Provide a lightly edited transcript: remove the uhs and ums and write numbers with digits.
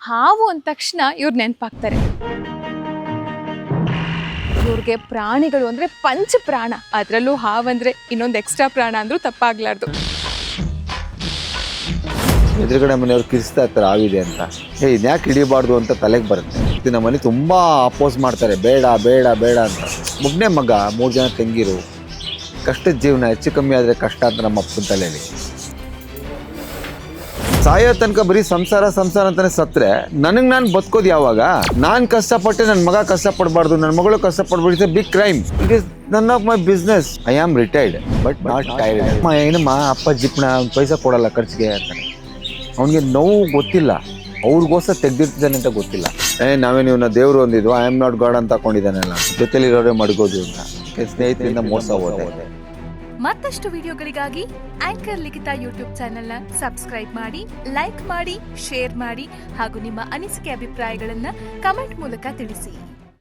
ಹಾವು ಅಂದ ತಕ್ಷಣ ಇವ್ರು ನೆನಪಾಗ್ತಾರೆ. ಇವ್ರಿಗೆ ಪ್ರಾಣಿಗಳು ಅಂದರೆ ಪಂಚ ಪ್ರಾಣ, ಅದರಲ್ಲೂ ಹಾವಂದರೆ ಇನ್ನೊಂದು ಎಕ್ಸ್ಟ್ರಾ ಪ್ರಾಣ ಅಂದರೂ ತಪ್ಪಾಗ್ಲಾರ್ದು. ಎದುರುಗಡೆ ಮನೆಯವ್ರು ಕಿರಿಸ್ತಾ ಇರ್ತಾರೆ ಹಾವಿದೆ ಅಂತ, ಇದ್ಯಾಕೆ ಹಿಡಿಬಾರ್ದು ಅಂತ ತಲೆಗೆ ಬರುತ್ತೆ. ನಮ್ಮ ಮನೆ ತುಂಬ ಅಪೋಸ್ ಮಾಡ್ತಾರೆ, ಬೇಡ ಬೇಡ ಬೇಡ ಅಂತ. ಮುಗ್ನೆ ಮಗ, 3 ಜನ ತಂಗಿರು, ಕಷ್ಟದ ಜೀವನ, ಹೆಚ್ಚು ಕಮ್ಮಿ ಆದರೆ ಕಷ್ಟ ಅಂತ ನಮ್ಮ ಅಪ್ಪನ ತಲೆಯಲ್ಲಿ. ಸಾಯೋ ತನಕ ಬರೀ ಸಂಸಾರ ಸಂಸಾರ ಅಂತಾನೆ ಸತ್ರೆ ನನಗೆ ನಾನು ಬದುಕೋದು ಯಾವಾಗ? ನಾನು ಕಷ್ಟಪಟ್ಟೆ ನನ್ನ ಮಗ ಕಷ್ಟಪಡಬಾರ್ದು, ನನ್ನ ಮಗಳು ಕಷ್ಟಪಡ್ಬಾರ್ದು. It's a big crime. It is none of my business. I am retired but not tired. ಏನಮ್ಮ ಅಪ್ಪ ಜಿಪ್ನ ಒಂದು ಪೈಸಾ ಕೊಡಲ್ಲ ಖರ್ಚಿಗೆ ಅಂತಾನೆ. ಅವನಿಗೆ ನೋವು ಗೊತ್ತಿಲ್ಲ, ಅವ್ರಿಗೋಸ್ಕರ ತೆಗ್ದಿರ್ತಿದ್ದಾನೆ ಅಂತ ಗೊತ್ತಿಲ್ಲ. ನಾವೇನು ಇವನ್ನ ದೇವರು ಒಂದಿದ್ವು, ಐ ಆಮ್ ನಾಟ್ ಗಾಡ್ ಅಂತ ಹಾಕೊಂಡಿದ್ದಾನೆಲ್ಲ, ಜೊತೆಲಿರೋರೇ ಮಡಗೋದು ಅಂತ. ಸ್ನೇಹಿತರಿಂದ ಮೋಸ ಹೋದೆ. ಮತ್ತಷ್ಟು ವಿಡಿಯೋಗಳಿಗಾಗಿ ಆಂಕರ್ ಲಿಖಿತ ಯೂಟ್ಯೂಬ್ ಚಾನೆಲ್ನ ಸಬ್ಸ್ಕ್ರೈಬ್ ಮಾಡಿ, ಲೈಕ್ ಮಾಡಿ, ಶೇರ್ ಮಾಡಿ ಹಾಗೂ ನಿಮ್ಮ ಅನಿಸಿಕೆ ಅಭಿಪ್ರಾಯಗಳನ್ನ ಕಮೆಂಟ್ ಮೂಲಕ ತಿಳಿಸಿ.